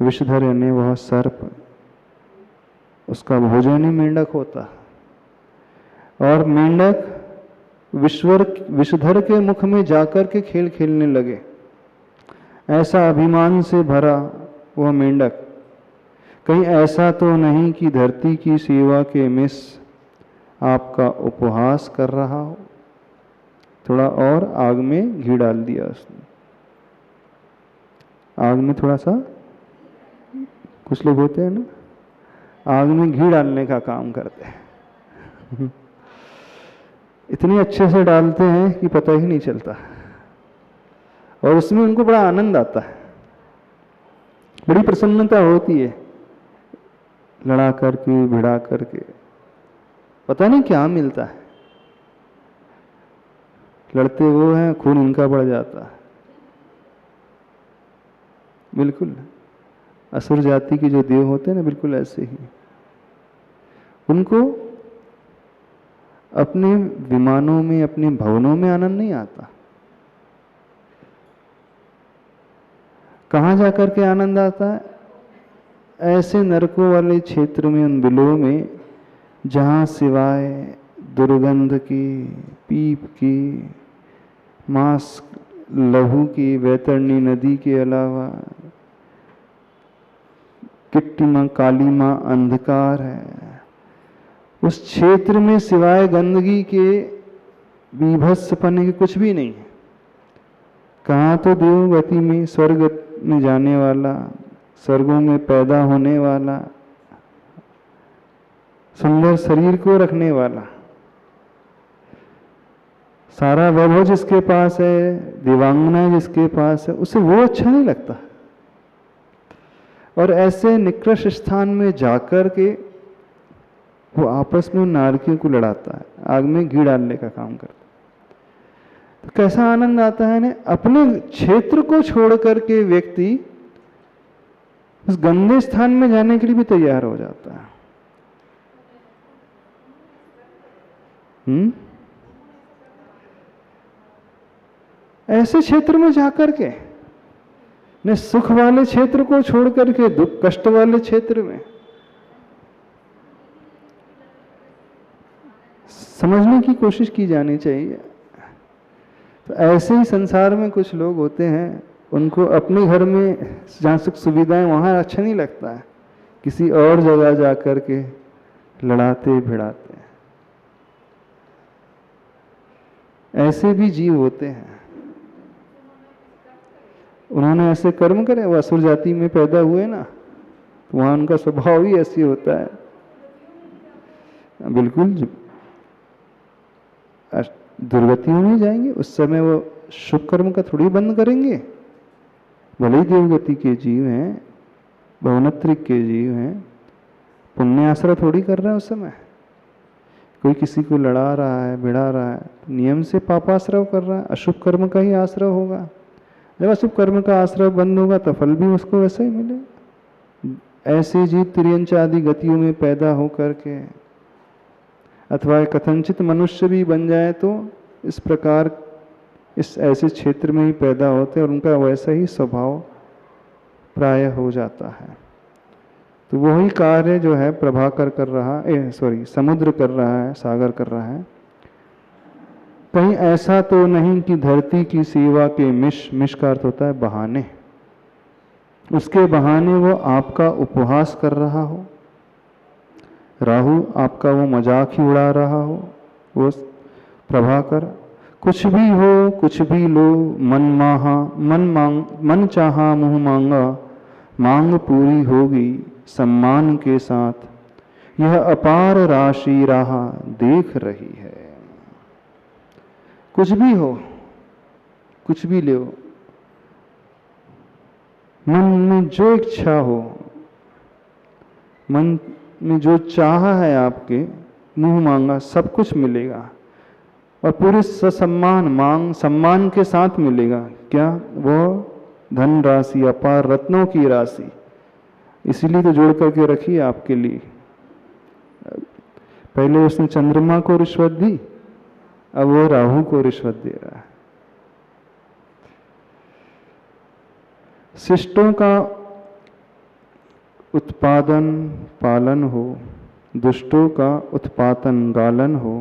विषधर यानी वह सर्प, उसका भोजन ही मेंढक होता। और मेंढक विषधर के मुख में जाकर के खेल खेलने लगे। ऐसा अभिमान से भरा वह मेंढक, कहीं ऐसा तो नहीं कि धरती की सेवा के मिस आपका उपहास कर रहा हो। थोड़ा और आग में घी डाल दिया उसने। आग में थोड़ा सा, कुछ लोग होते हैं ना, आग में घी डालने का काम करते हैं। इतने अच्छे से डालते हैं कि पता ही नहीं चलता, और उसमें उनको बड़ा आनंद आता है, बड़ी प्रसन्नता होती है। लड़ा करके, भिड़ा करके, पता नहीं क्या मिलता है। लड़ते वो हैं, खून इनका बढ़ जाता है। बिल्कुल असुर जाति के जो देव होते हैं ना, बिल्कुल ऐसे ही। उनको अपने विमानों में, अपने भवनों में आनंद नहीं आता। कहां जाकर के आनंद आता है? ऐसे नरकों वाले क्षेत्र में, उन बिलों में, जहां सिवाय दुर्गंध की, पीप की, मांस लहू की, वैतरणी नदी के अलावा किट्टी मां, काली मां, अंधकार है। उस क्षेत्र में सिवाय गंदगी के, बीभत्सपने के कुछ भी नहीं है। कहाँ तो देवगति में, स्वर्ग में जाने वाला, स्वर्गों में पैदा होने वाला, सुंदर शरीर को रखने वाला, सारा वैभव जिसके पास है, दिव्यांगना जिसके पास है, उसे वो अच्छा नहीं लगता। और ऐसे निकृष्ट स्थान में जाकर के वो आपस में उन नारकियों को लड़ाता है, आग में घी डालने का काम करता है। तो कैसा आनंद आता है ना, अपने क्षेत्र को छोड़ करके व्यक्ति उस गंदे स्थान में जाने के लिए भी तैयार हो जाता है। ऐसे क्षेत्र में जाकर के, ने सुख वाले क्षेत्र को छोड़ करके दुख कष्ट वाले क्षेत्र में, समझने की कोशिश की जानी चाहिए। तो ऐसे ही संसार में कुछ लोग होते हैं, उनको अपने घर में जहाँ सुख सुविधाएं वहाँ अच्छा नहीं लगता है, किसी और जगह जाकर के लड़ाते भिड़ाते हैं। ऐसे भी जीव होते हैं। उन्होंने ऐसे कर्म करे, वो असुर जाति में पैदा हुए ना, तो वहाँ उनका स्वभाव ही ऐसी होता है। बिल्कुल दुर्गतियों में जाएंगे, उस समय वो शुभ कर्म का थोड़ी बंद करेंगे। भले ही देवगति के जीव हैं, भवनत्रिक के जीव हैं, पुण्य आश्रय थोड़ी कर रहा है उस समय। कोई किसी को लड़ा रहा है, भिड़ा रहा है, नियम से पापाश्रय कर रहा है, अशुभ कर्म का ही आश्रय होगा। जब अशुभ कर्म का आश्रय बंद होगा तो फल भी उसको वैसे ही मिलेगा। ऐसे जीव तिर्यंच आदि गतियों में पैदा होकर के, अथवा कथनचित मनुष्य भी बन जाए तो इस प्रकार इस ऐसे क्षेत्र में ही पैदा होते हैं और उनका वैसा ही स्वभाव प्राय हो जाता है। तो वही कार्य जो है प्रभाकर कर रहा है, समुद्र कर रहा है, सागर कर रहा है। कहीं ऐसा तो नहीं कि धरती की सेवा के मिश का अर्थ होता है बहाने, उसके बहाने वो आपका उपहास कर रहा हो, राहु आपका वो मजाक ही उड़ा रहा हो। वो प्रभाकर कुछ भी हो, कुछ भी लो, मन चाहा मुंह मांगा, मांग पूरी होगी सम्मान के साथ, यह अपार राशि राह देख रही है। कुछ भी हो, कुछ भी ले, मन में जो इच्छा हो, मन में जो चाहा है आपके, मुंह मांगा, सब कुछ मिलेगा और पूरे ससम्मान सम्मान के साथ मिलेगा। क्या? वो धन राशि, अपार रत्नों की राशि। इसीलिए तो जोड़ करके रखी है आपके लिए। पहले उसने चंद्रमा को रिश्वत दी, अब वो राहु को रिश्वत दे रहा है। शिष्टों का उत्पादन पालन हो, दुष्टों का उत्पातन गालन हो।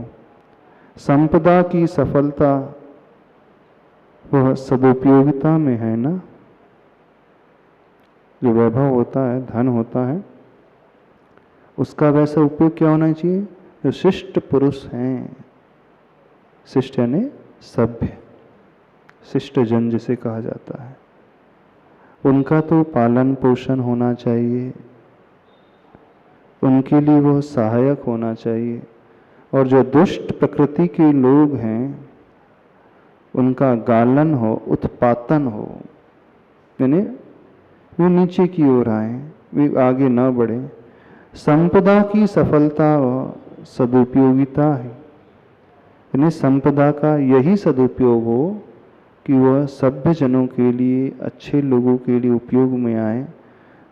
संपदा की सफलता वह सदुपयोगिता में है ना। जो वैभव होता है, धन होता है, उसका वैसा उपयोग क्या होना चाहिए? जो शिष्ट पुरुष हैं, शिष्ट यानी सभ्य, शिष्ट जन जिसे कहा जाता है, उनका तो पालन पोषण होना चाहिए, उनके लिए वह सहायक होना चाहिए। और जो दुष्ट प्रकृति के लोग हैं, उनका गालन हो, उत्पातन हो, यानी वे नीचे की ओर आए, वे आगे न बढ़े। संपदा की सफलता व सदुपयोगिता है, यानी संपदा का यही सदुपयोग हो कि वह सभ्य जनों के लिए, अच्छे लोगों के लिए उपयोग में आए,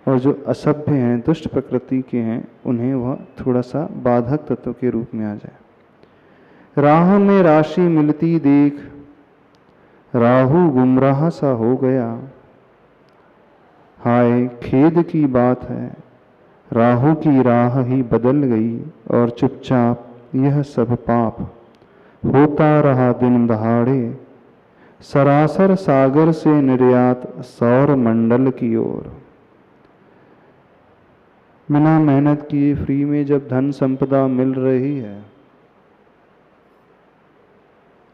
और जो असभ्य हैं, दुष्ट प्रकृति के हैं, उन्हें वह थोड़ा सा बाधक तत्व के रूप में आ जाए। राह में राशि मिलती देख राहु गुमराह सा हो गया। हाय खेद की बात है, राहु की राह ही बदल गई, और चुपचाप यह सब पाप होता रहा दिन दहाड़े। सरासर सागर से निर्यात सौर मंडल की ओर। बिना मेहनत किए फ्री में जब धन संपदा मिल रही है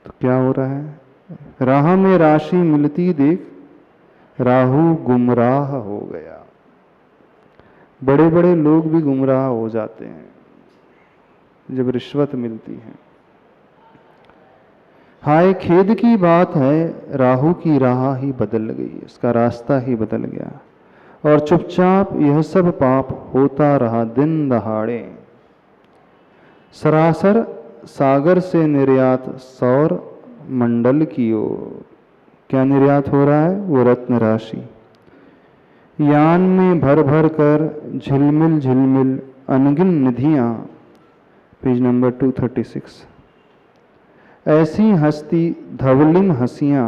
तो क्या हो रहा है? राह में राशि मिलती देख राहु गुमराह हो गया। बड़े बड़े लोग भी गुमराह हो जाते हैं जब रिश्वत मिलती है। हाय खेद की बात है, राहु की राह ही बदल गई, इसका रास्ता ही बदल गया, और चुपचाप यह सब पाप होता रहा दिन दहाड़े। सरासर सागर से निर्यात सौर मंडल की ओर। क्या निर्यात हो रहा है? वो रत्न राशि। यान में भर भर कर झिलमिल झिलमिल अनगिन निधियां, पेज नंबर 236। ऐसी हस्ती धवलिम हंसियां,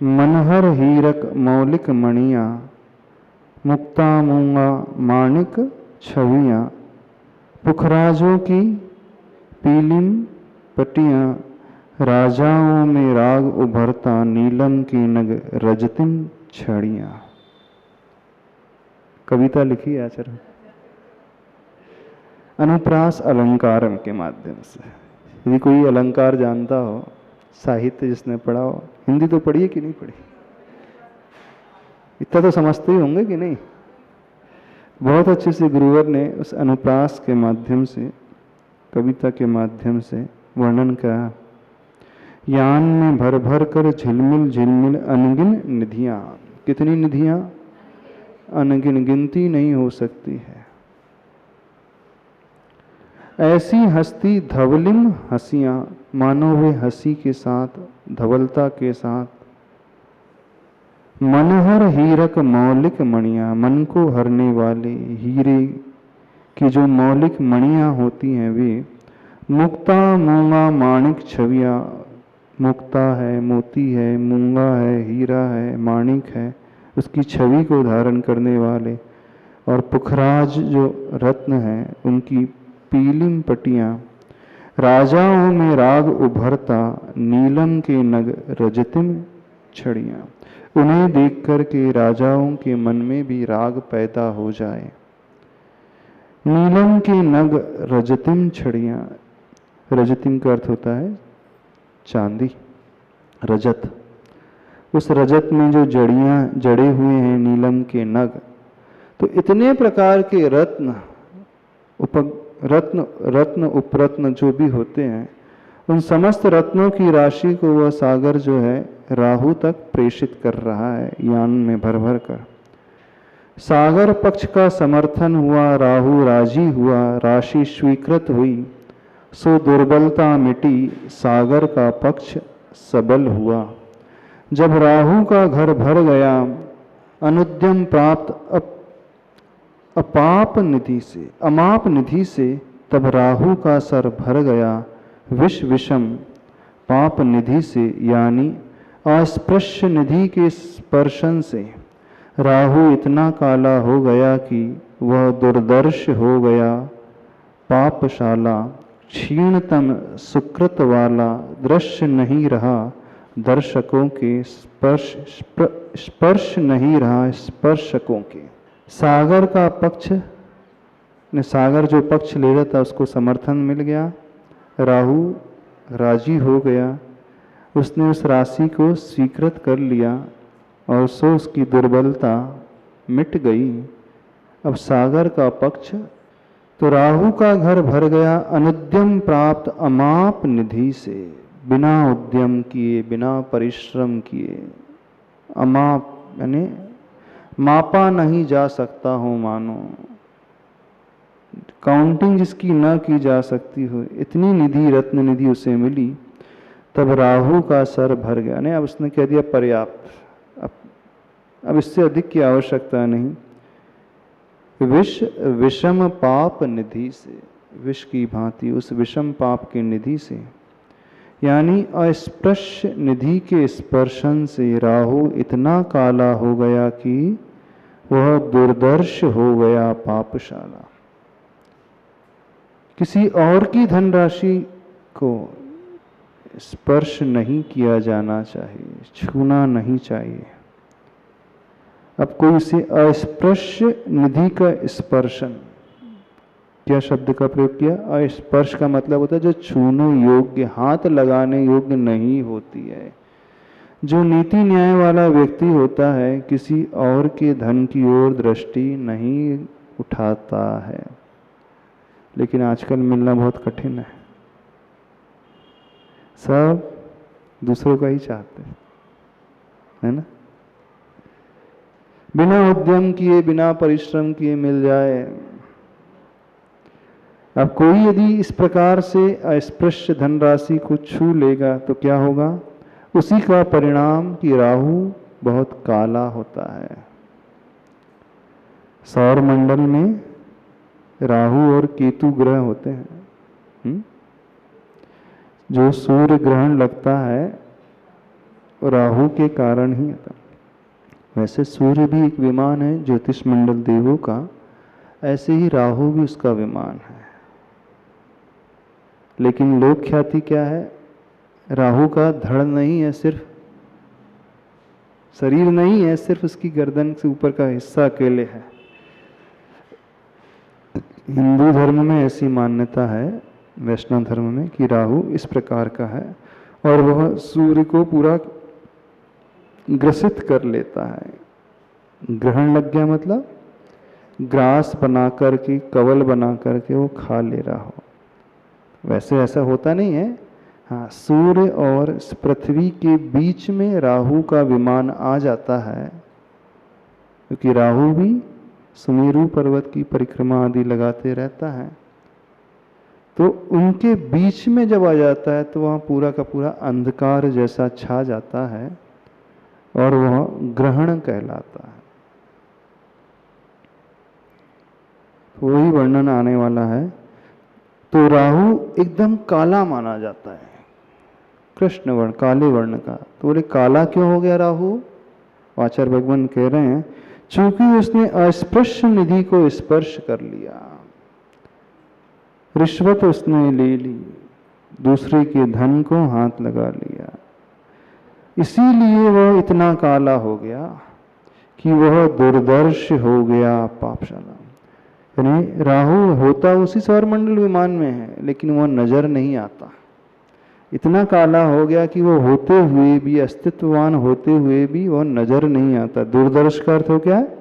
मनहर हीरक मौलिक मणियां, मुक्ता मूंगा माणिक छवियां, पुखराजों की पीलिम पटियां, राजाओं में राग उभरता नीलम की नग रजतिम छड़ियां। कविता लिखी है आचार्य, अनुप्रास अलंकारम के माध्यम से। यदि कोई अलंकार जानता हो, साहित्य जिसने पढ़ा हो, हिंदी तो पढ़ी है कि नहीं पढ़ी? इतना तो समझते ही होंगे कि नहीं? बहुत अच्छे से गुरुवर ने उस अनुप्रास के माध्यम से, कविता के माध्यम से वर्णन किया। यान में भर भर कर झिलमिल झिलमिल अनगिन निधियां। कितनी निधियां? अनगिन, गिनती नहीं हो सकती है। ऐसी हस्ती धवलिम हंसियां, मानो वे हंसी के साथ, धवलता के साथ। मनहर हीरक मौलिक मणियां, मन को हरने वाले हीरे की जो मौलिक मणियां होती हैं वे। मुक्ता मूंगा माणिक छवियां, मुक्ता है, मोती है, मूंगा है, हीरा है, माणिक है, उसकी छवि को धारण करने वाले। और पुखराज जो रत्न है, उनकी पीलिम पटियां। राजाओं में राग उभरता नीलम के नग रजतिम छड़ियां। उन्हें देख कर के राजाओं के मन में भी राग पैदा हो जाए। नीलम के नग रजतिम छड़ियां, रजतिम का अर्थ होता है चांदी, रजत। उस रजत में जो जड़ियां जड़े हुए हैं, नीलम के नग, तो इतने प्रकार के रत्न रत्न उपरत्न जो भी होते हैं, उन समस्त रत्नों की राशि को वह सागर जो है राहु तक प्रेषित कर रहा है, यान में भर भर कर। सागर पक्ष का समर्थन हुआ, राहु राजी हुआ, राशि स्वीकृत हुई, सो दुर्बलता मिटी, सागर का पक्ष सबल हुआ। जब राहु का घर भर गया, अनुद्यम प्राप्त अपाप निधि से, अमाप निधि से, तब राहु का सर भर गया विष विषम पाप निधि से, यानी अस्पृश्य निधि के स्पर्शन से। राहु इतना काला हो गया कि वह दुर्दर्श हो गया पापशाला, क्षीणतम सुकृत वाला, दृश्य नहीं रहा दर्शकों के, स्पर्श नहीं रहा स्पर्शकों के। सागर का पक्ष ने, सागर जो पक्ष ले रहा था उसको समर्थन मिल गया, राहु राजी हो गया, उसने उस राशि को स्वीकृत कर लिया और सो उसकी दुर्बलता मिट गई। अब सागर का पक्ष, तो राहु का घर भर गया अनुद्यम प्राप्त अमाप निधि से, बिना उद्यम किए, बिना परिश्रम किए। अमाप यानी मापा नहीं जा सकता हो, मानो काउंटिंग जिसकी न की जा सकती हो, इतनी निधि, रत्न निधि उसे मिली। तब राहु का सर भर गया। नहीं, अब उसने कह दिया पर्याप्त, अब इससे अधिक की आवश्यकता नहीं। विष विषम पाप निधि से, विष की भांति उस विषम पाप के निधि से, यानी अस्पृश्य निधि के स्पर्शन से राहु इतना काला हो गया कि वह दुर्दर्श हो गया पापशाला। किसी और की धनराशि को स्पर्श नहीं किया जाना चाहिए, छूना नहीं चाहिए। अब कोई इसे अस्पृश्य निधि का स्पर्शन, क्या शब्द का प्रयोग किया? अस्पर्श का मतलब होता है जो छूने योग्य, हाथ लगाने योग्य नहीं होती है। जो नीति न्याय वाला व्यक्ति होता है किसी और के धन की ओर दृष्टि नहीं उठाता है। लेकिन आजकल मिलना बहुत कठिन है, सब दूसरों का ही चाहते हैं, है ना। बिना उद्यम किए, बिना परिश्रम किए मिल जाए। अब कोई यदि इस प्रकार से अस्पृश्य धनराशि को छू लेगा तो क्या होगा? उसी का परिणाम कि राहु बहुत काला होता है। सौर मंडल में राहु और केतु ग्रह होते हैं। जो सूर्य ग्रहण लगता है राहु के कारण ही आता। वैसे सूर्य भी एक विमान है ज्योतिष मंडल देवों का, ऐसे ही राहु भी उसका विमान है। लेकिन लोक ख्याति क्या है? राहु का धड़ नहीं है, सिर्फ शरीर नहीं है, सिर्फ उसकी गर्दन से ऊपर का हिस्सा अकेले है। हिंदू धर्म में ऐसी मान्यता है, वैष्णव धर्म में, कि राहु इस प्रकार का है और वह सूर्य को पूरा ग्रसित कर लेता है। ग्रहण लग गया मतलब ग्रास बना करके, कवल बना करके वो खा ले रहा हो। वैसे ऐसा होता नहीं है। हाँ, सूर्य और पृथ्वी के बीच में राहु का विमान आ जाता है, क्योंकि राहु भी सुमेरु पर्वत की परिक्रमा आदि लगाते रहता है। तो उनके बीच में जब आ जाता है तो वहाँ पूरा का पूरा अंधकार जैसा छा जाता है और वह ग्रहण कहलाता है। वही वर्णन आने वाला है। तो राहु एकदम काला माना जाता है, कृष्ण वर्ण, काले वर्ण का। तो बोले काला क्यों हो गया राहु? आचार्य भगवान कह रहे हैं चूंकि उसने अस्पृश्य निधि को स्पर्श कर लिया, रिश्वत उसने ले ली, दूसरे के धन को हाथ लगा लिया, इसीलिए वह इतना काला हो गया कि वह दुर्दर्श हो गया पापशाला। यानी राहु होता उसी सौरमंडल विमान में है, लेकिन वह नजर नहीं आता। इतना काला हो गया कि वो होते हुए भी, अस्तित्ववान होते हुए भी वह नजर नहीं आता। दुर्दर्श का अर्थ हो क्या है?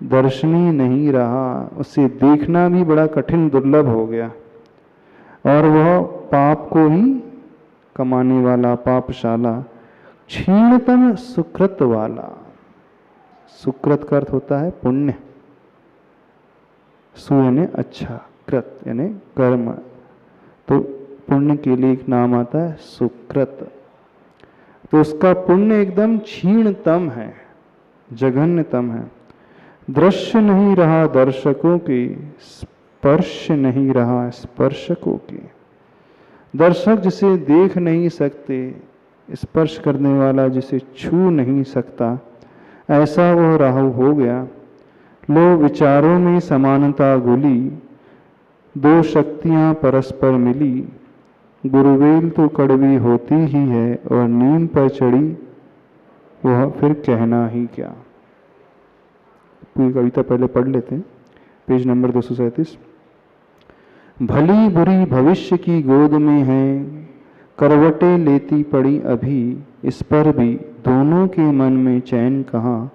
दर्शनीय नहीं रहा, उसे देखना भी बड़ा कठिन, दुर्लभ हो गया। और वह पाप को ही कमाने वाला, पापशाला, क्षीणतम सुकृत वाला। सुकृत का अर्थ होता है पुण्य, सु यानी अच्छा, कृत यानी कर्म। तो पुण्य के लिए एक नाम आता है सुकृत। तो उसका पुण्य एकदम क्षीणतम है, जघन्यतम है। दृश्य नहीं रहा दर्शकों के, स्पर्श नहीं रहा स्पर्शकों के। दर्शक जिसे देख नहीं सकते, स्पर्श करने वाला जिसे छू नहीं सकता, ऐसा वह राहु हो गया। लो विचारों में समानता घुली, दो शक्तियां परस्पर मिली, गुरुवेल तो कड़वी होती ही है और नीम पर चढ़ी वह फिर कहना ही क्या। पूरी कविता पहले पढ़ लेते हैं, पेज नंबर 237। भली बुरी भविष्य की गोद में है, करवटें लेती पड़ी अभी, इस पर भी दोनों के मन में चैन कहाँ,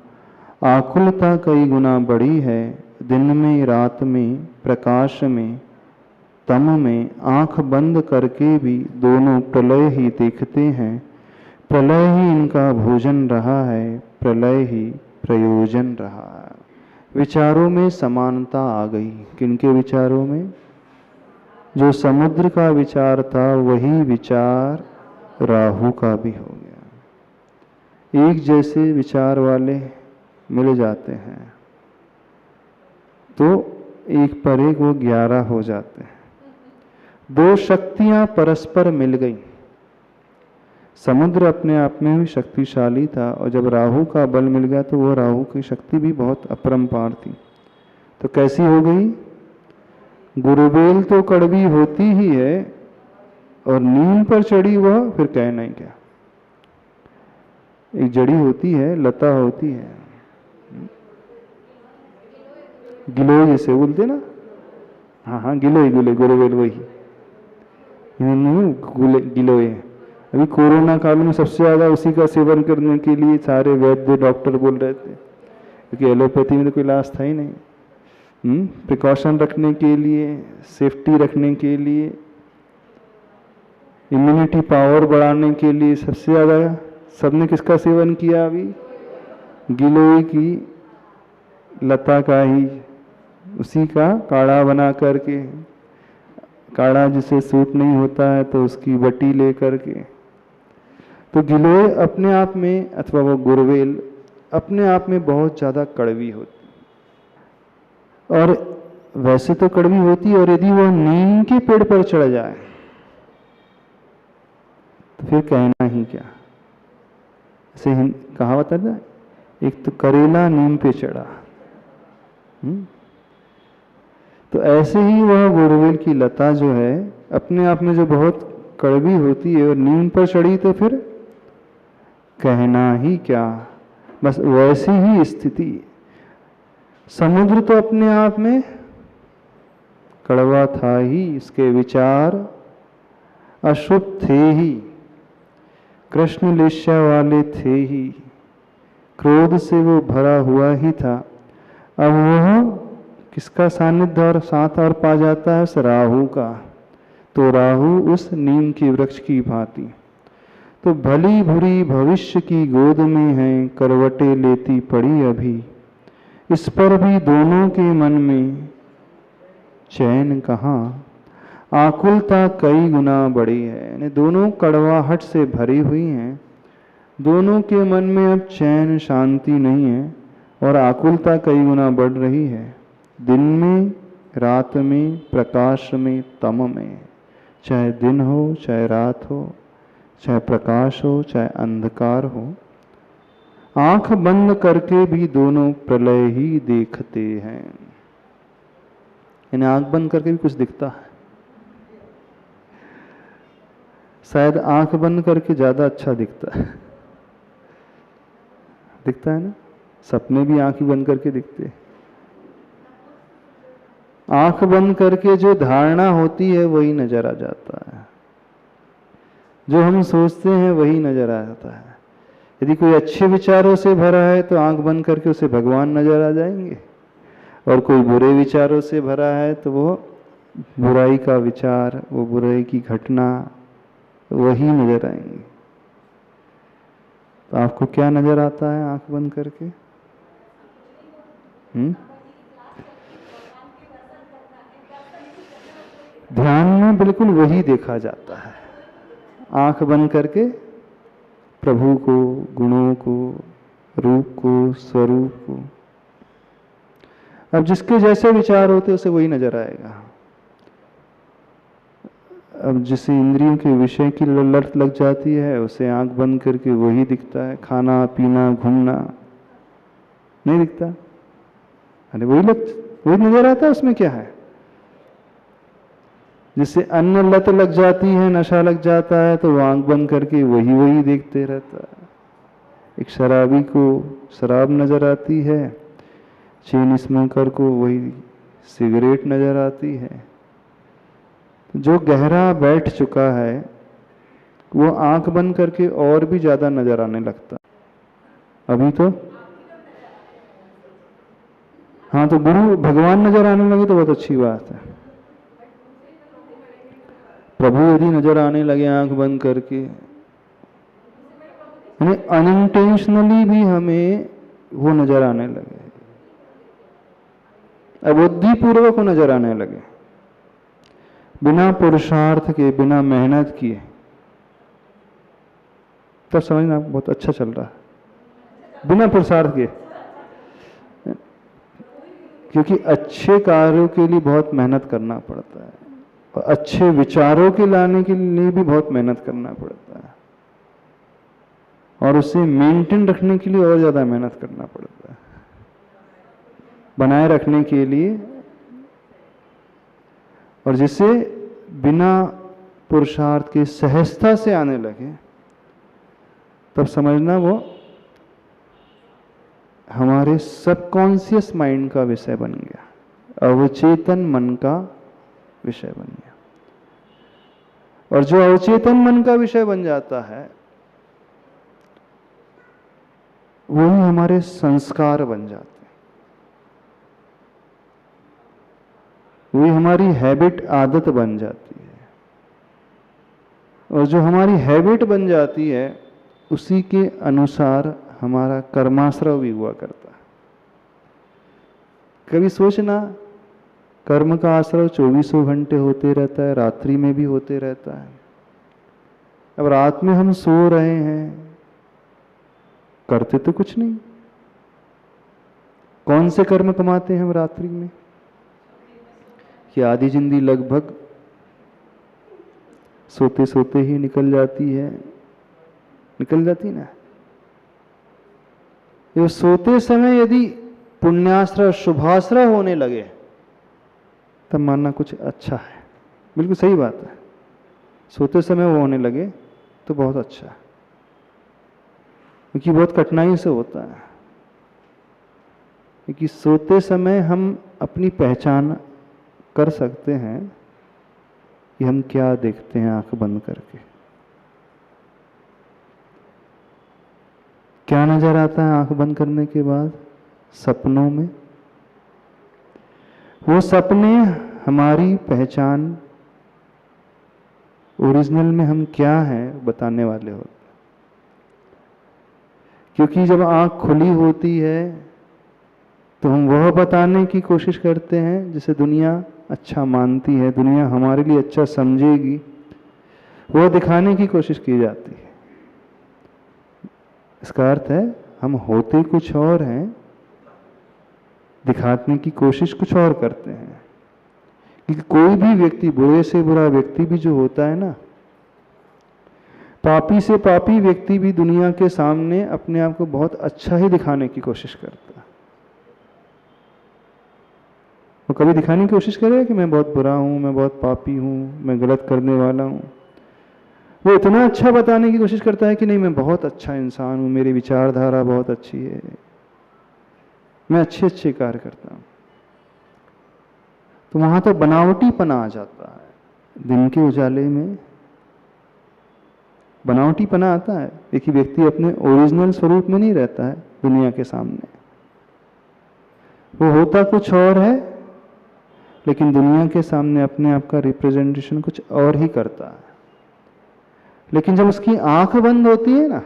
आकुलता कई गुना बढ़ी है, दिन में रात में प्रकाश में तम में, आंख बंद करके भी दोनों प्रलय ही देखते हैं, प्रलय ही इनका भोजन रहा है, प्रलय ही प्रयोजन रहा है। विचारों में समानता आ गई। किनके विचारों में? जो समुद्र का विचार था वही विचार राहु का भी हो गया। एक जैसे विचार वाले मिल जाते हैं तो एक पर एक वो 11 हो जाते हैं। दो शक्तियां परस्पर मिल गई। समुद्र अपने आप में भी शक्तिशाली था और जब राहु का बल मिल गया तो वो राहु की शक्ति भी बहुत अपरंपार थी। तो कैसी हो गई? गुरुबेल तो कड़वी होती ही है और नीम पर चढ़ी वह फिर कहना ही क्या। एक जड़ी होती है, लता होती है, गिलोय जैसे बोलते ना, हाँ गिलोय गुरुबेल वही गिलोय। अभी कोरोना काल में सबसे ज्यादा उसी का सेवन करने के लिए सारे वैद्य डॉक्टर बोल रहे थे, क्योंकि एलोपैथी में तो कोई इलाज था ही नहीं। प्रिकॉशन रखने के लिए, सेफ्टी रखने के लिए, इम्यूनिटी पावर बढ़ाने के लिए सबसे ज़्यादा सबने किसका सेवन किया? अभी गिलोय की लता का ही, उसी का काढ़ा बना करके, काढ़ा जिसे सूट नहीं होता है तो उसकी बटी ले करके। तो गिलोय अपने आप में, अथवा वो गुरुवेल अपने आप में बहुत ज़्यादा कड़वी होती, और वैसे तो कड़वी होती, और यदि वह नीम के पेड़ पर चढ़ जाए तो फिर कहना ही क्या। ऐसे कहावत है ना, एक तो करेला नीम पे चढ़ा। तो ऐसे ही वह गुरुवेल की लता जो है अपने आप में जो बहुत कड़वी होती है और नीम पर चढ़ी तो फिर कहना ही क्या। बस वैसी ही स्थिति। समुद्र तो अपने आप में कड़वा था ही, इसके विचार अशुभ थे ही, कृष्ण लेश्या वाले थे ही, क्रोध से वो भरा हुआ ही था। अब वह किसका सानिध्य और साथ और पा जाता है? उस राहु का। तो राहु उस नीम के वृक्ष की भांति। तो भली बुरी भविष्य की गोद में है, करवटें लेती पड़ी अभी, इस पर भी दोनों के मन में चैन कहाँ, आकुलता कई गुना बढ़ी है। यानी दोनों कड़वाहट से भरी हुई हैं, दोनों के मन में अब चैन शांति नहीं है और आकुलता कई गुना बढ़ रही है। दिन में, रात में, प्रकाश में, तम में, चाहे दिन हो चाहे रात हो, चाहे प्रकाश हो चाहे अंधकार हो, आंख बंद करके भी दोनों प्रलय ही देखते हैं। यानी आंख बंद करके भी कुछ दिखता है। शायद आंख बंद करके ज्यादा अच्छा दिखता है। दिखता है ना, सपने भी आंख ही बंद करके दिखते हैं। आंख बंद करके जो धारणा होती है वही नजर आ जाता है, जो हम सोचते हैं वही नजर आ जाता है। यदि कोई अच्छे विचारों से भरा है तो आंख बंद करके उसे भगवान नजर आ जाएंगे, और कोई बुरे विचारों से भरा है तो वो बुराई का विचार, वो बुराई की घटना वही नजर आएंगे। तो आपको क्या नजर आता है आंख बंद करके? ध्यान में बिल्कुल वही देखा जाता है। आंख बंद करके प्रभु को, गुणों को, रूप को, स्वरूप को। अब जिसके जैसे विचार होते उसे वही नजर आएगा। अब जिसे इंद्रियों के विषय की लत लग जाती है उसे आंख बंद करके वही दिखता है। खाना पीना घूमना, नहीं दिखता। अरे वही नजर आता है, उसमें क्या है? जिससे अन्न लत लग जाती है, नशा लग जाता है, तो वो आंख बंद करके वही देखते रहता है। एक शराबी को शराब नजर आती है, चेन स्मोकर को वही सिगरेट नजर आती है। जो गहरा बैठ चुका है वो आंख बंद करके और भी ज्यादा नजर आने लगता है। अभी तो हाँ, तो गुरु भगवान नजर आने लगे तो बहुत अच्छी बात है। प्रभु यदि नजर आने लगे आंख बंद करके, यानी अनइंटेंशनली भी हमें वो नजर आने लगे, अबुद्धिपूर्वक वो नजर आने लगे, बिना पुरुषार्थ के, बिना मेहनत किए, तब समझना बहुत अच्छा चल रहा है। बिना पुरुषार्थ के, क्योंकि अच्छे कार्यों के लिए बहुत मेहनत करना पड़ता है और अच्छे विचारों के लाने के लिए भी बहुत मेहनत करना पड़ता है और उसे मेंटेन रखने के लिए और ज्यादा मेहनत करना पड़ता है, बनाए रखने के लिए। और जिसे बिना पुरुषार्थ के सहजता से आने लगे, तब समझना वो हमारे सबकॉन्शियस माइंड का विषय बन गया, अवचेतन मन का विषय बन गया। और जो अवचेतन मन का विषय बन जाता है वही हमारे संस्कार बन जाते हैं, वही हमारी हैबिट, आदत बन जाती है। और जो हमारी हैबिट बन जाती है उसी के अनुसार हमारा कर्माश्रव भी हुआ करता है। कभी सोचना, कर्म का आश्रव 24 घंटे होते रहता है, रात्रि में भी होते रहता है। अब रात में हम सो रहे हैं, करते तो कुछ नहीं। कौन से कर्म कमाते हैं हम रात्रि में? कि आधी जिंदगी लगभग सोते सोते ही निकल जाती है, निकल जाती ना। ये सोते समय यदि पुण्याश्रय, शुभाश्रय होने लगे तब मानना कुछ अच्छा है। बिल्कुल सही बात है। सोते समय वो होने लगे तो बहुत अच्छा है, क्योंकि बहुत कठिनाई से होता है। क्योंकि सोते समय हम अपनी पहचान कर सकते हैं कि हम क्या देखते हैं आंख बंद करके, क्या नजर आता है आंख बंद करने के बाद सपनों में। वो सपने हमारी पहचान, ओरिजिनल में हम क्या हैं बताने वाले होते। क्योंकि जब आंख खुली होती है तो हम वह बताने की कोशिश करते हैं जिसे दुनिया अच्छा मानती है, दुनिया हमारे लिए अच्छा समझेगी, वह दिखाने की कोशिश की जाती है। इसका अर्थ है हम होते कुछ और हैं, दिखाने की कोशिश कुछ और करते हैं। क्योंकि कोई भी व्यक्ति, बुरे से बुरा व्यक्ति भी जो होता है ना, पापी से पापी व्यक्ति भी दुनिया के सामने अपने आप को बहुत अच्छा ही दिखाने की कोशिश करता है। वो कभी दिखाने की कोशिश करेगा कि मैं बहुत बुरा हूं, मैं बहुत पापी हूं, मैं गलत करने वाला हूं। वो इतना अच्छा बताने की कोशिश करता है कि नहीं, मैं बहुत अच्छा इंसान हूं, मेरी विचारधारा बहुत अच्छी है, मैं अच्छे अच्छे कार्य करता हूं। तो वहां तो बनावटीपना आ जाता है। दिन के उजाले में बनावटीपना आता है। एक ही व्यक्ति अपने ओरिजिनल स्वरूप में नहीं रहता है दुनिया के सामने। वो होता कुछ और है, लेकिन दुनिया के सामने अपने आप का रिप्रेजेंटेशन कुछ और ही करता है। लेकिन जब उसकी आंख बंद होती है ना,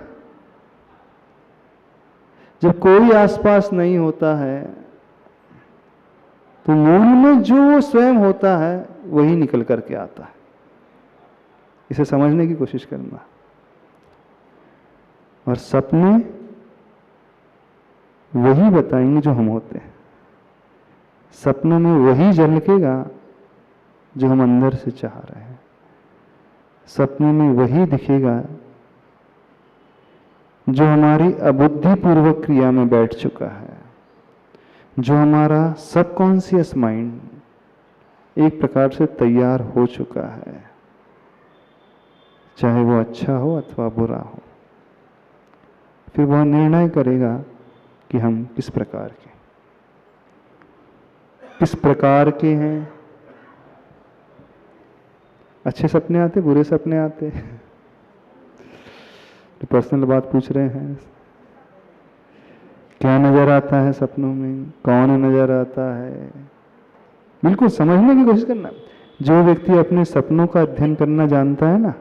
जब कोई आसपास नहीं होता है, तो मूल में जो वो स्वयं होता है वही निकल करके आता है। इसे समझने की कोशिश करना। और सपने वही बताएंगे जो हम होते हैं। सपनों में वही झलकेगा जो हम अंदर से चाह रहे हैं। सपने में वही दिखेगा जो हमारी अबुद्धिपूर्वक क्रिया में बैठ चुका है। जो हमारा सबकॉन्शियस माइंड एक प्रकार से तैयार हो चुका है, चाहे वो अच्छा हो अथवा बुरा हो, फिर वह निर्णय करेगा कि हम किस प्रकार के हैं। अच्छे सपने आते, बुरे सपने आते, तो पर्सनल बात पूछ रहे हैं। क्या नजर आता है सपनों में, कौन नजर आता है, बिल्कुल समझने की कोशिश करना। जो व्यक्ति अपने सपनों का अध्ययन करना जानता है ना,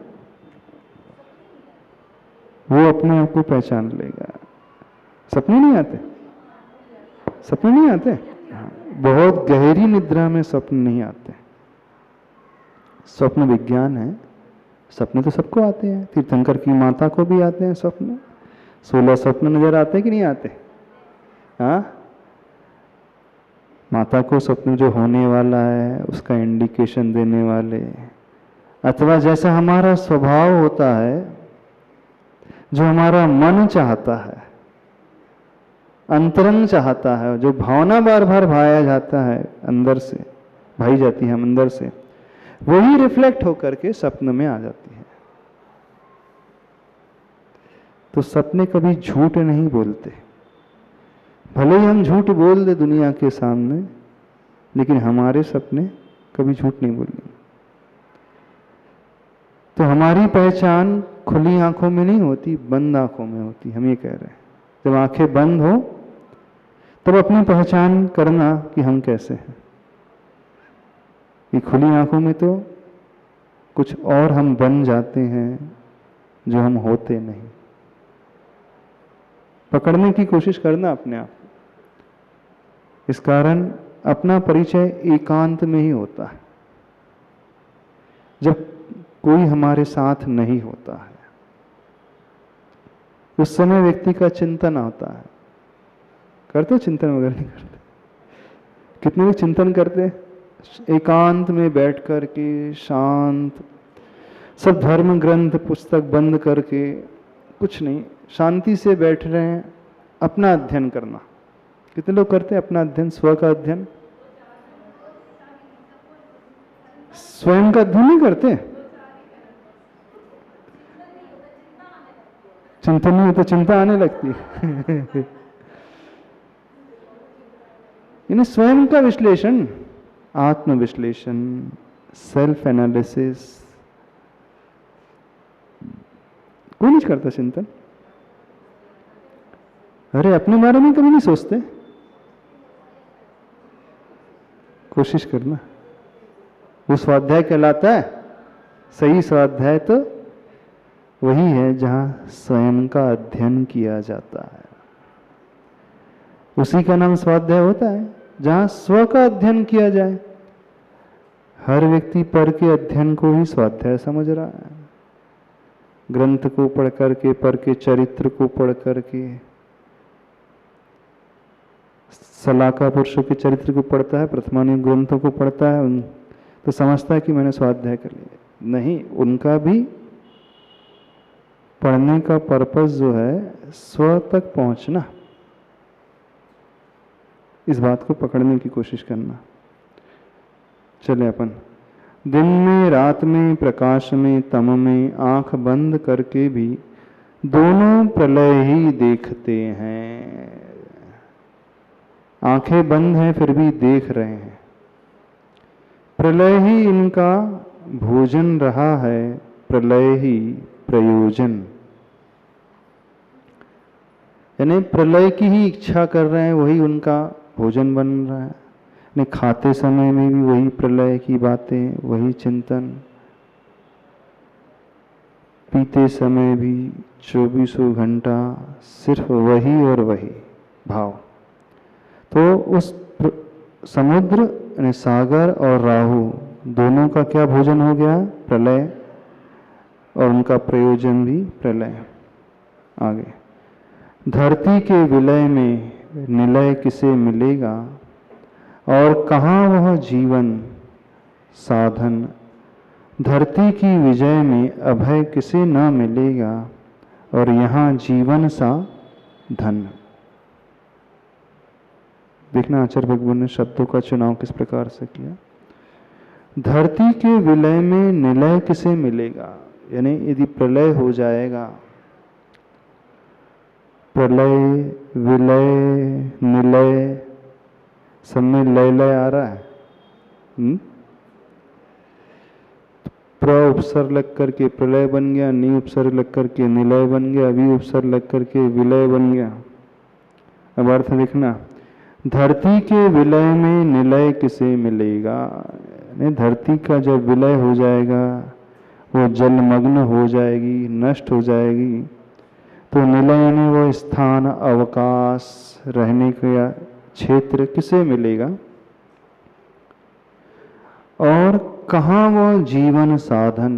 वो अपने आप को पहचान लेगा। सपने नहीं आते, सपने नहीं आते, बहुत गहरी निद्रा में स्वप्न नहीं आते। स्वप्न विज्ञान है, सपने तो सबको आते हैं, तीर्थंकर की माता को भी आते हैं स्वप्न। 16 स्वप्न नजर आते कि नहीं आते? हाँ, माता को स्वप्न जो होने वाला है उसका इंडिकेशन देने वाले, अथवा जैसा हमारा स्वभाव होता है, जो हमारा मन चाहता है, अंतरंग चाहता है, जो भावना बार बार भाया जाता है, अंदर से भाई जाती है हम अंदर से, वही रिफ्लेक्ट होकर के स्वप्न में आ जाती है। तो सपने कभी झूठ नहीं बोलते, भले ही हम झूठ बोल दे दुनिया के सामने, लेकिन हमारे सपने कभी झूठ नहीं बोलेंगे। तो हमारी पहचान खुली आंखों में नहीं होती, बंद आंखों में होती। हम ये कह रहे हैं, जब आंखें बंद हो तब अपनी पहचान करना कि हम कैसे हैं। ये खुली आंखों में तो कुछ और हम बन जाते हैं जो हम होते नहीं। पकड़ने की कोशिश करना अपने आप। इस कारण अपना परिचय एकांत में ही होता है, जब कोई हमारे साथ नहीं होता है। उस समय व्यक्ति का चिंतन आता है। करते चिंतन वगैरह नहीं करते? कितने लोग चिंतन करते? एकांत में बैठ कर के शांत, सब धर्म ग्रंथ पुस्तक बंद करके, कुछ नहीं, शांति से बैठ रहे हैं, अपना अध्ययन करना। कितने लोग करते हैं अपना अध्ययन, स्व का अध्ययन? स्वयं का अध्ययन नहीं करते। चिंतन नहीं होता, चिंता आने लगती है। यानी स्वयं का विश्लेषण, आत्म विश्लेषण, सेल्फ एनालिसिस। कोई नहीं करता चिंतन। अरे अपने बारे में कभी नहीं सोचते। कोशिश करना, वो स्वाध्याय कहलाता है। सही स्वाध्याय तो वही है जहां स्वयं का अध्ययन किया जाता है, उसी का नाम स्वाध्याय होता है, जहां स्व का अध्ययन किया जाए। हर व्यक्ति पर के अध्ययन को ही स्वाध्याय समझ रहा है। ग्रंथ को पढ़ करके, पर के चरित्र को पढ़ करके, सलाका पुरुषों के चरित्र को पढ़ता है, प्रथमानुग ग्रंथों को पढ़ता है, तो समझता है कि मैंने स्वाध्याय कर लिया। नहीं, उनका भी पढ़ने का पर्पस जो है स्व तक पहुंचना। इस बात को पकड़ने की कोशिश करना। चले अपन दिन में, रात में, प्रकाश में, तम में आंख बंद करके भी दोनों प्रलय ही देखते हैं। आंखें बंद हैं फिर भी देख रहे हैं। प्रलय ही इनका भोजन रहा है, प्रलय ही प्रयोजन। यानी प्रलय की ही इच्छा कर रहे हैं, वही उनका भोजन बन रहा है। नहीं, खाते समय में भी वही प्रलय की बातें, वही चिंतन, पीते समय भी 24 घंटा सिर्फ वही और वही भाव। तो उस समुद्र यानी सागर और राहु दोनों का क्या भोजन हो गया? प्रलय, और उनका प्रयोजन भी प्रलय। आगे, धरती के विलय में निलय किसे मिलेगा, और कहाँ वह जीवन साधन। धरती की विजय में अभय किसे न मिलेगा, और यहाँ जीवन सा धन। देखना आचार्य भगवान ने शब्दों का चुनाव किस प्रकार से किया। धरती के विलय में निलय किसे मिलेगा, यानी यदि प्रलय हो जाएगा, प्रलय विलय निलय सब में लय लय आ रहा है। प्र उपसर्ग लग करके प्रलय बन गया, नी उपसर्ग लग करके निलय बन गया, वी उपसर्ग लग करके विलय बन गया। अब अर्थ लिखना, धरती के विलय में निलय किसे मिलेगा, धरती का जब विलय हो जाएगा, वो जलमग्न हो जाएगी, नष्ट हो जाएगी, तो निलय यानी वो स्थान, अवकाश, रहने का क्षेत्र किसे मिलेगा, और कहाँ वो जीवन साधन।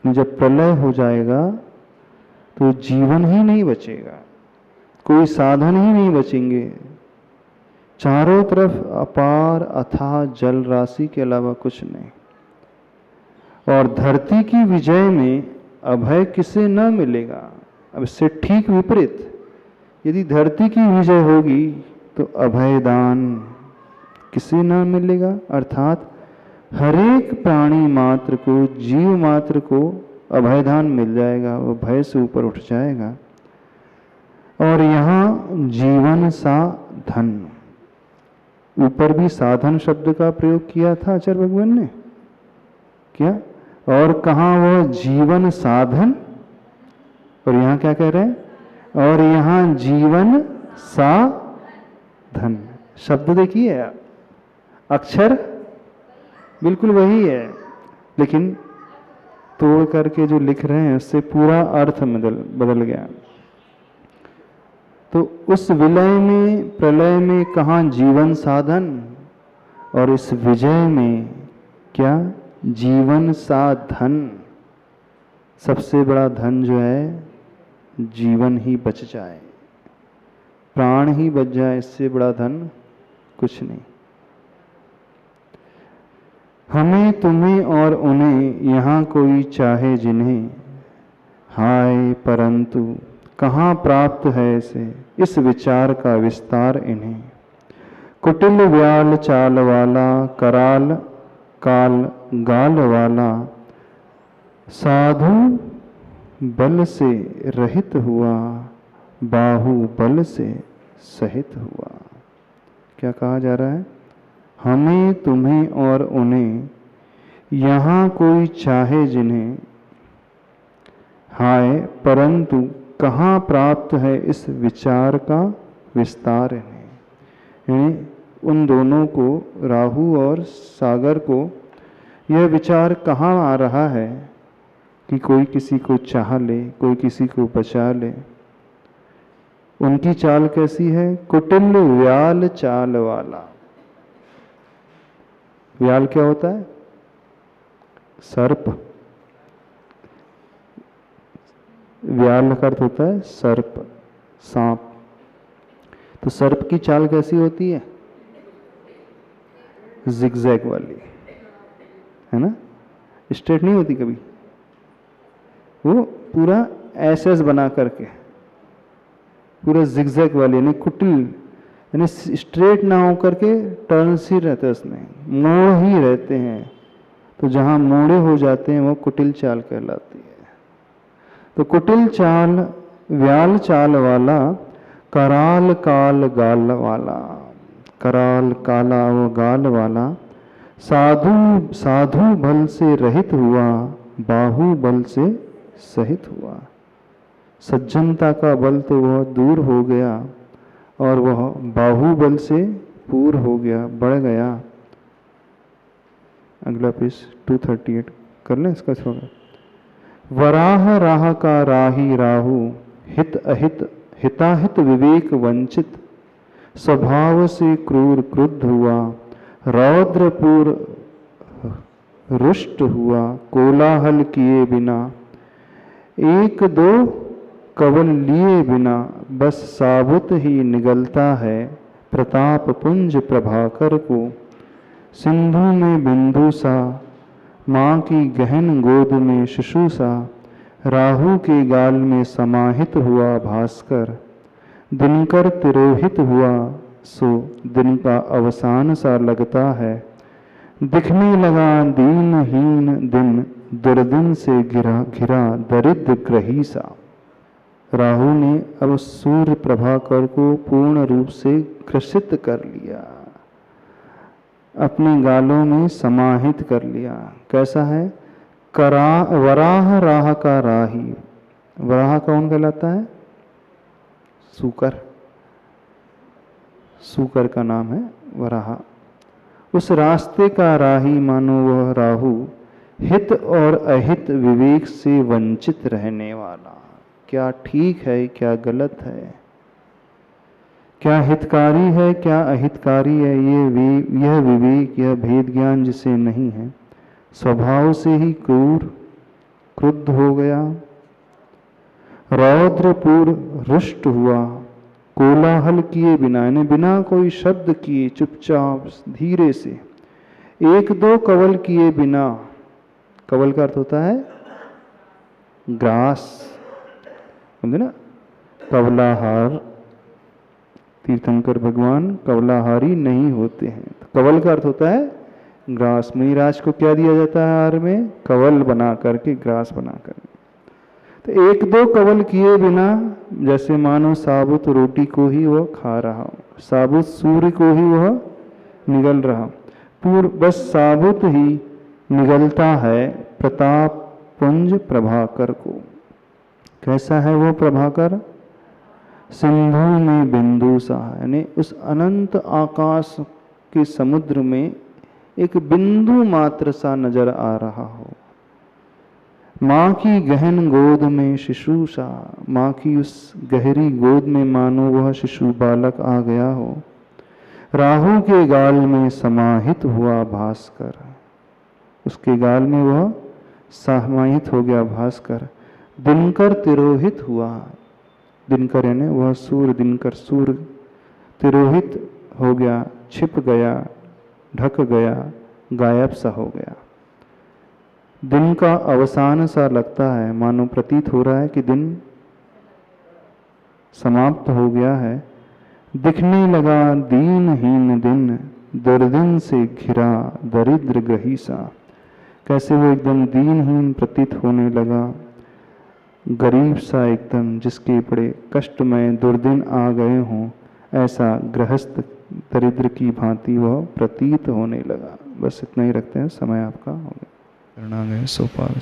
जब प्रलय हो जाएगा तो जीवन ही नहीं बचेगा, कोई साधन ही नहीं बचेंगे, चारों तरफ अपार अथाह जल राशि के अलावा कुछ नहीं। और धरती की विजय में अभय किसे न मिलेगा। अब इससे ठीक विपरीत, यदि धरती की विजय होगी तो अभय दान किसे न मिलेगा, अर्थात हरेक प्राणी मात्र को, जीव मात्र को अभयदान मिल जाएगा, वो भय से ऊपर उठ जाएगा। और यहाँ जीवन सा धन, ऊपर भी साधन शब्द का प्रयोग किया था आचार्य भगवान ने, क्या, और कहाँ वह जीवन साधन, और यहाँ क्या कह रहे हैं, और यहाँ जीवन सा धन। शब्द देखिए, अक्षर बिल्कुल वही है, लेकिन तोड़ करके जो लिख रहे हैं उससे पूरा अर्थ बदल गया। तो उस विलय में, प्रलय में कहाँ जीवन साधन, और इस विजय में क्या, जीवन सा धन। सबसे बड़ा धन जो है जीवन ही बच जाए, प्राण ही बच जाए, इससे बड़ा धन कुछ नहीं। हमें तुम्हें और उन्हें यहाँ कोई चाहे जिन्हें, हाय परंतु कहाँ प्राप्त है इसे, इस विचार का विस्तार इन्हें। कुटिल व्याल चाल वाला, कराल काल गाल वाला, साधु बल से रहित हुआ, बाहु बल से सहित हुआ। क्या कहा जा रहा है, हमें तुम्हें और उन्हें यहाँ कोई चाहे जिन्हें, हाय परंतु कहाँ प्राप्त है इस विचार का विस्तार इन्हें। यानी उन दोनों को, राहु और सागर को, यह विचार कहाँ आ रहा है कि कोई किसी को चाह ले, कोई किसी को बचा ले। उनकी चाल कैसी है, कुटिल व्याल चाल वाला। व्याल क्या होता है, सर्प। व्याल का अर्थ होता है सर्प, सांप। तो सर्प की चाल कैसी होती है, जिगजैग वाली, है ना, स्ट्रेट नहीं होती कभी, वो पूरा एसएस बना करके, पूरा जिगजैग वाली, यानी कुटिल, यानी स्ट्रेट ना हो करके टर्न्स ही रहते हैं, उसमें मोड़ ही रहते हैं। तो जहाँ मोड़े हो जाते हैं वो कुटिल चाल कहलाती है। तो कुटिल चाल, व्याल चाल वाला, कराल काल गाल वाला, कराल काला वो गाल वाला, साधु बल से रहित हुआ, बाहु बल से सहित हुआ। सज्जनता का बल तो वह दूर हो गया और वह बाहुबल से पूर हो गया, बढ़ गया। अगला पेज 238 कर लें इसका थोड़ा। वराह राह का राही राहु, हित अहित हिताहित विवेक वंचित, स्वभाव से क्रूर क्रुद्ध हुआ, रौद्रपुर रुष्ट हुआ, कोलाहल किए बिना, एक दो कवल लिए बिना, बस साबुत ही निगलता है प्रताप पुंज प्रभाकर को। सिंधु में बिंदु सा, माँ की गहन गोद में शिशु सा, राहु के गाल में समाहित हुआ भास्कर। दिनकर तिरोहित हुआ, सो दिन का अवसान सा लगता है। दिखने लगा दीनहीन दिन, दुर्दिन से घिरा घिरा दरिद्र ग्रही सा। राहु ने अब सूर्य प्रभाकर को पूर्ण रूप से ग्रसित कर लिया, अपने गालों में समाहित कर लिया। कैसा है? वराह राह का राही। वराह कौन कहलाता है? सूकर। सूकर का नाम है वराह। उस रास्ते का राही मानो वह राहु, हित और अहित विवेक से वंचित रहने वाला। क्या ठीक है, क्या गलत है, क्या हितकारी है, क्या अहितकारी है, यह विवेक, यह भेद ज्ञान जिसे नहीं है, स्वभाव से ही क्रूर क्रुद्ध हो गया, रौद्रपुर रुष्ट हुआ, कोलाहल किए बिना, यानी बिना कोई शब्द किए चुपचाप धीरे से, एक दो कवल किए बिना। कवल का अर्थ होता है ग्रास, समझे ना? कवलाहार, तीर्थंकर भगवान कवलाहारी नहीं होते हैं। तो कवल का अर्थ होता है ग्रास। मणिराज को क्या दिया जाता है हार में? कवल बना करके, ग्रास बना करके। तो एक दो कवल किए बिना, जैसे मानो साबुत रोटी को ही वह खा रहा हो, साबुत सूर्य को ही वह निगल रहा, पूर्व बस साबुत ही निगलता है प्रताप पुंज प्रभाकर को। कैसा है वो प्रभाकर? सिंधु में बिंदु सा, यानी उस अनंत आकाश के समुद्र में एक बिंदु मात्र सा नजर आ रहा हो। माँ की गहन गोद में शिशु सा, माँ की उस गहरी गोद में मानो वह शिशु बालक आ गया हो। राहु के गाल में समाहित हुआ भास्कर, उसके गाल में वह समाहित हो गया भास्कर। दिनकर तिरोहित हुआ, दिनकर यानी वह सूर्य, दिनकर सूर्य तिरोहित हो गया, छिप गया, ढक गया, गायब सा हो गया। दिन का अवसान सा लगता है, मानो प्रतीत हो रहा है कि दिन समाप्त हो गया है। दिखने लगा दीनहीन दिन, दुर्दिन से घिरा दरिद्र ग्रही सा। कैसे वो एकदम दीनहीन प्रतीत होने लगा, गरीब सा एकदम, जिसके बड़े कष्टमय दुर्दिन आ गए हों, ऐसा गृहस्थ दरिद्र की भांति वह प्रतीत होने लगा। बस इतना ही रखते हैं, समय आपका हो गया। शरणागत सोपान।